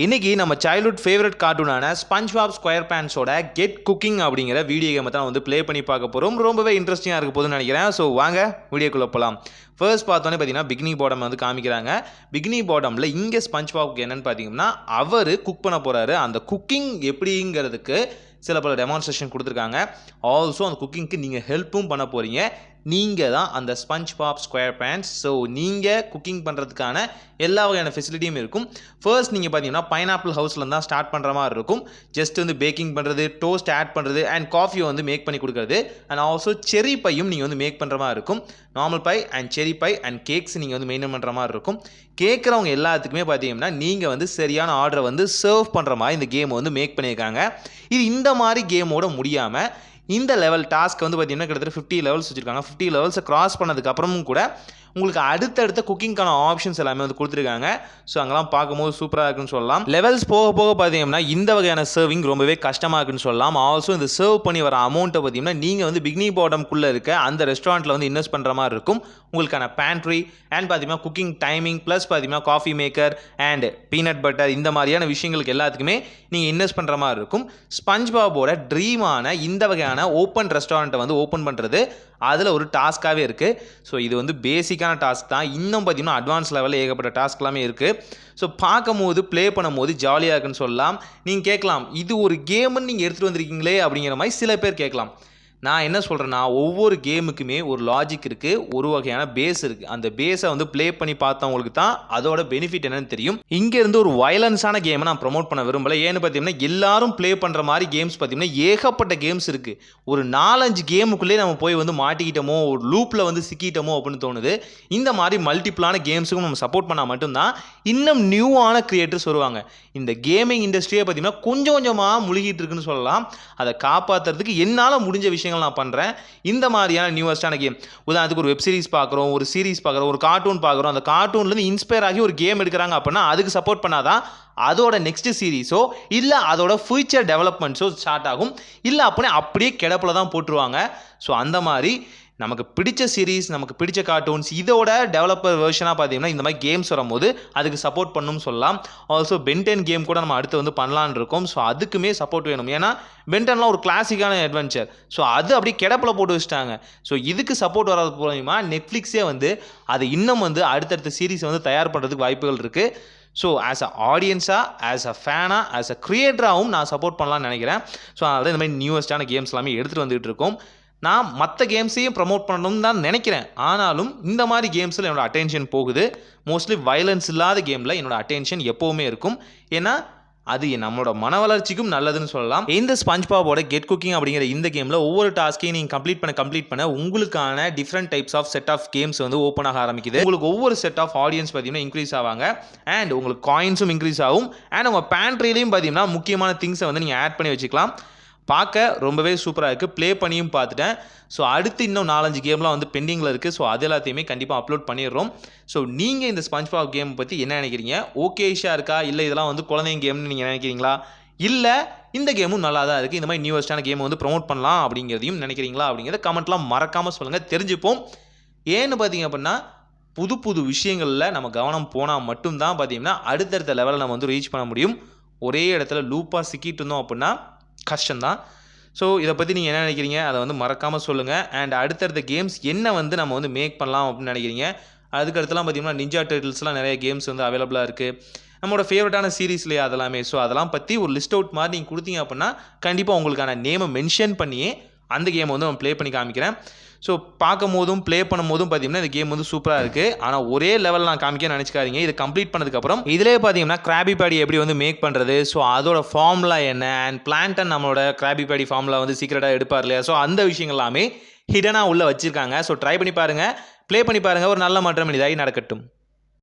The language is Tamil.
இன்னைக்கு நம்ம சைல்ட்ஹுட் ஃபேவரட் கார்ட்டூனான ஸ்பஞ்ச்பாப் ஸ்கொயர் பேண்ட்ஸோட கெட் குக்கிங் அப்படிங்கிற வீடியோ கேமை தான் வந்து ப்ளே பண்ணி பார்க்க போகிறோம். ரொம்பவே இன்ட்ரெஸ்டிங்காக இருக்க போதுன்னு நினைக்கிறேன். ஸோ வாங்க வீடியோக்குள்ளே போகலாம். ஃபர்ஸ்ட் பார்த்தோன்னே பார்த்தீங்கன்னா பிகினி பாட்டம் வந்து காமிக்கிறாங்க. பிகினி பாட்டமில் இங்கே ஸ்பஞ்ச்பாப்க்கு என்னென்னு பார்த்தீங்கன்னா அவர் குக் பண்ண போகிறாரு. அந்த குக்கிங் எப்படிங்கிறதுக்கு சில பல டெமான்ஸ்ட்ரேஷன் கொடுத்துருக்காங்க. ஆல்சோ அந்த குக்கிங்க்கு நீங்கள் ஹெல்ப்பும் பண்ண போகிறீங்க. நீங்கள் தான் அந்த ஸ்பஞ்ச்பாப் ஸ்கொயர் பேண்ட்ஸ். ஸோ நீங்கள் குக்கிங் பண்ணுறதுக்கான எல்லா வகையான ஃபெசிலிட்டியும் இருக்கும். ஃபர்ஸ்ட் நீங்கள் பார்த்தீங்கன்னா பைனாப்பிள் ஹவுஸில் தான் ஸ்டார்ட் பண்ணுற மாதிரி இருக்கும். ஜஸ்ட் வந்து பேக்கிங் பண்ணுறது, டோஸ்ட் ஆட் பண்ணுறது அண்ட் காஃபியை வந்து மேக் பண்ணி கொடுக்குறது. அண்ட் ஆல்சோ செரி பையும் நீங்கள் வந்து மேக் பண்ணுற மாதிரி இருக்கும். நார்மல் பை அண்ட் செரி பை அண்ட் கேக்ஸ் நீங்கள் வந்து மெயின்டைன் பண்ணுற மாதிரி இருக்கும். கேட்குறவங்க எல்லாத்துக்குமே பார்த்தீங்கன்னா நீங்கள் வந்து சரியான ஆர்டரை வந்து சர்வ் பண்ணுற மாதிரி இந்த கேமை வந்து மேக் பண்ணியிருக்காங்க. இது இந்த மாதிரி கேமோட முடியாமல் இந்த லெவல் டாஸ்க் வந்து பார்த்தீங்கன்னா கிட்டத்தட்ட 50 லெவல்ஸ் வச்சுருக்காங்க. 50 லெவல்ஸை கிராஸ் பண்ணதுக்கு அப்புறமும் கூட உங்களுக்கு அடுத்தடுத்த குக்கிங்கான ஆப்ஷன்ஸ் எல்லாமே வந்து கொடுத்துருக்காங்க. ஸோ அங்கெல்லாம் பார்க்கும்போது சூப்பராக இருக்குன்னு சொல்லலாம். லெவல்ஸ் போக போக பார்த்தீங்கன்னா இந்த வகையான சர்விங் ரொம்பவே கஷ்டமாக இருக்குன்னு சொல்லலாம். ஆல்சோ இந்த சர்வ் பண்ணி வர அமௌண்ட்டை பார்த்தீங்கன்னா நீங்கள் வந்து பிகினி பாட்டம்குள்ளே இருக்க அந்த ரெஸ்டாரண்ட்டில் வந்து இன்வெஸ்ட் பண்ணுற மாதிரி இருக்கும். உங்களுக்கான பேண்ட்ரி அண்ட் பார்த்தீங்கன்னா குக்கிங் டைமிங் ப்ளஸ் பார்த்தீங்கன்னா coffee maker and peanut butter இந்த மாதிரியான விஷயங்களுக்கு எல்லாத்துக்குமே நீங்கள் இன்வெஸ்ட் பண்ணுற மாதிரி இருக்கும். ஸ்பஞ்ச்பாபோட ட்ரீமான இந்த வகையான ஓப்பன் ரெஸ்டாரண்ட்டை வந்து ஓப்பன் பண்ணுறது அதில் ஒரு டாஸ்க்காகவே இருக்குது. ஸோ இது வந்து பேசிக்கான டாஸ்க் தான். இன்னும் பார்த்தீங்கன்னா அட்வான்ஸ் லெவலில் ஏகப்பட்ட டாஸ்க் எல்லாமே இருக்குது. ஸோ பார்க்கும்போது ப்ளே பண்ணும்போது ஜாலியாக இருக்குன்னு சொல்லலாம். நீங்கள் கேட்கலாம், இது ஒரு கேமுன்னு நீங்கள் எடுத்துகிட்டு வந்திருக்கீங்களே அப்படிங்கிற மாதிரி சில பேர் கேட்கலாம். நான் என்ன சொல்கிறேன்னா, ஒவ்வொரு கேமுக்குமே ஒரு லாஜிக் இருக்குது, ஒரு வகையான பேஸ் இருக்குது. அந்த பேஸை வந்து ப்ளே பண்ணி பார்த்தவங்களுக்கு தான் அதோட பெனிஃபிட் என்னன்னு தெரியும். இங்கேருந்து ஒரு வயலன்ஸான கேமை நான் ப்ரமோட் பண்ண விரும்பலை. ஏன்னு பார்த்தீங்கன்னா எல்லாரும் ப்ளே பண்ணுற மாதிரி கேம்ஸ் பார்த்தீங்கன்னா ஏகப்பட்ட கேம்ஸ் இருக்குது. ஒரு 4-5 கேமுக்குள்ளே நம்ம போய் வந்து மாட்டிக்கிட்டோமோ, ஒரு லூப்பில் வந்து சிக்கிட்டோமோ அப்படின்னு தோணுது. இந்த மாதிரி மல்டிபிளான கேம்ஸுக்கும் நம்ம சப்போர்ட் பண்ணால் மட்டும்தான் இன்னும் நியூவான கிரியேட்டர்ஸ் வருவாங்க. இந்த கேமிங் இண்டஸ்ட்ரியை பார்த்தீங்கன்னா கொஞ்சம் கொஞ்சமாக முழுகிட்டு இருக்குன்னு சொல்லலாம். அதை காப்பாற்றுறதுக்கு என்னால் முடிஞ்ச விஷயம் நான் பண்ணுறேன். இந்த மாதிரியான நியூவஸ்டான கேம், உதாரணத்துக்கு ஒரு வெப் சீரிஸ் பார்க்குறோம், ஒரு சீரிஸ் பார்க்குறோம், ஒரு கார்ட்டூன் பார்க்குறோம். அந்த கார்ட்டூன்லேருந்து இன்ஸ்பயர் ஆகி ஒரு கேம் எடுக்கிறாங்க அப்படின்னா அதுக்கு சப்போர்ட் பண்ணாதான் அதோட நெக்ஸ்ட் சீரீஸோ இல்லை அதோட ஃபியூச்சர் டெவலப்மெண்ட்ஸோ ஸ்டார்ட் ஆகும். இல்லை அப்படியே கிடப்பில் தான் போட்டுருவாங்க. ஸோ அந்த மாதிரி நமக்கு பிடிச்ச சீரீஸ், நமக்கு பிடிச்ச கார்ட்டூன்ஸ் இதோட டெவலப்பர் வெர்ஷனாக பார்த்தீங்கன்னா இந்த மாதிரி கேம்ஸ் வரும்போது அதுக்கு சப்போர்ட் பண்ணணும்னு சொல்லலாம். ஆல்சோ பென்டென் கேம் கூட நம்ம அடுத்து வந்து பண்ணலான்னு இருக்கோம். ஸோ அதுக்குமே சப்போர்ட் வேணும். ஏன்னா பென்டென்லாம் ஒரு கிளாசிக்கான அட்வென்ச்சர். ஸோ அது அப்படியே கிடப்பில் போட்டு வச்சுட்டாங்க. ஸோ இதுக்கு சப்போர்ட் வராது மூலமா நெட்ஃப்ளிக்ஸே வந்து அதை இன்னும் வந்து அடுத்தடுத்த சீரீஸை வந்து தயார் பண்ணுறதுக்கு வாய்ப்புகள் இருக்குது. ஸோ ஆஸ் அ ஆடியன்ஸாக, ஆஸ் அ ஃபேனாக, ஆஸ் அ க்ரியேட்டராகவும் நான் சப்போர்ட் பண்ணலான்னு நினைக்கிறேன். ஸோ அதனால் இந்த மாதிரி நியூவஸ்டான கேம்ஸ் எல்லாமே எடுத்துகிட்டு வந்துகிட்டு இருக்கோம். நான் மற்ற கேம்ஸையும் ப்ரமோட் பண்ணணும்னு தான் நினைக்கிறேன். ஆனாலும் இந்த மாதிரி கேம்ஸில் என்னோடய அட்டென்ஷன் போகுது. மோஸ்ட்லி வயலன்ஸ் இல்லாத கேமில் என்னோடய அட்டென்ஷன் எப்போவுமே இருக்கும். ஏன்னா அது நம்மளோட மன வளர்ச்சிக்கும் நல்லதுன்னு சொல்லலாம். இந்த ஸ்பஞ்ச்பாபோட கெட் குக்கிங் அப்படிங்கிற இந்த கேமில் ஒவ்வொரு டாஸ்க்கையும் நீங்கள் கம்ப்ளீட் பண்ண உங்களுக்கான different types of set of games வந்து ஓப்பன் ஆக ஆரம்பிக்குது. உங்களுக்கு ஒவ்வொரு செட் ஆஃப் ஆடியன்ஸ் பார்த்தீங்கன்னா இன்க்ரீஸ் ஆவாங்க. அண்ட் உங்களுக்கு காயின்ஸும் இன்க்ரீஸ் ஆகும். அண்ட் உங்கள் பேண்ட்ரிலையும் பார்த்தீங்கன்னா முக்கியமான திங்ஸை வந்து நீங்கள் ஆட் பண்ணி வச்சுக்கலாம். பார்க்க ரொம்பவே சூப்பராக இருக்குது. ப்ளே பண்ணியும் பார்த்துட்டேன். ஸோ அடுத்து இன்னும் 4-5 கேம்லாம் வந்து பெண்டிங்கில் இருக்குது. ஸோ அது எல்லாத்தையுமே கண்டிப்பாக அப்லோட் பண்ணிடுறோம். ஸோ நீங்கள் இந்த ஸ்பஞ்ச்பாப் கேம் பற்றி என்ன நினைக்கிறீங்க? ஓகேஷாக இருக்கா, இல்லை இதெல்லாம் வந்து குழந்தைங்க கேம்னு நீங்கள் நினைக்கிறீங்களா, இல்லை இந்த கேமும் நல்லா தான் இருக்குது, இந்த மாதிரி நியூவஸ்டான கேமை வந்து ப்ரமோட் பண்ணலாம் அப்படிங்கிறதையும் நினைக்கிறீங்களா அப்படிங்கிறத கமெண்ட்லாம் மறக்காமல் சொல்லுங்கள், தெரிஞ்சுப்போம். ஏன்னு பார்த்தீங்க அப்படின்னா புது புது விஷயங்களில் நம்ம கவனம் போனால் மட்டும்தான் பார்த்தீங்கன்னா அடுத்தடுத்த லெவலில் நம்ம வந்து ரீச் பண்ண முடியும். ஒரே இடத்துல லூப்பாக சிக்கிட்டு இருந்தோம் அப்படின்னா கஷ்டம்தான். ஸோ இதை பற்றி நீங்கள் என்ன நினைக்கிறீங்க அதை வந்து மறக்காமல் சொல்லுங்கள். அண்ட் அடுத்தடுத்த கேம்ஸ் என்ன வந்து நம்ம வந்து மேக் பண்ணலாம் அப்படின்னு நினைக்கிறீங்க? அதுக்கடுத்துலாம் பார்த்தீங்கன்னா நிஞ்சா டர்ட்டில்ஸ்லாம் நிறைய கேம்ஸ் வந்து அவைலபிளாக இருக்குது. நம்மளோட ஃபேவரட்டான சீரீஸ்லேயே அதெல்லாமே. ஸோ அதெல்லாம் பற்றி ஒரு லிஸ்ட் அவுட் மாதிரி நீங்கள் கொடுத்தீங்க அப்படின்னா கண்டிப்பாக உங்களுக்கான நேமை மென்ஷன் பண்ணியே அந்த கேமை வந்து நான் ப்ளே பண்ணி காமிக்கிறேன். ஸோ பார்க்கும் போதும் ப்ளே பண்ணும் போதும் பார்த்தீங்கன்னா இந்த கேம் வந்து சூப்பராக இருக்குது. ஆனால் ஒரே லெவல் நான் காமிக்க நினச்சிக்காதீங்க. இது கம்ப்ளீட் பண்ணதுக்கப்புறம் இதிலே பார்த்தீங்கன்னா கிராபி பேடி எப்படி வந்து மேக் பண்ணுறது, ஸோ அதோட ஃபார்முலா என்ன, அண்ட் பிளான்டன் நம்மளோட கிராபி பேடி ஃபார்முலா வந்து சீக்கிரட்டாக எடுப்பார் இல்லையா, ஸோ அந்த விஷயங்கள் எல்லாமே ஹிடனாக உள்ளே வச்சுருக்காங்க. ஸோ ட்ரை பண்ணி பாருங்கள், ப்ளே பண்ணி பாருங்கள். ஒரு நல்ல மாற்றம் இதாகி நடக்கட்டும்.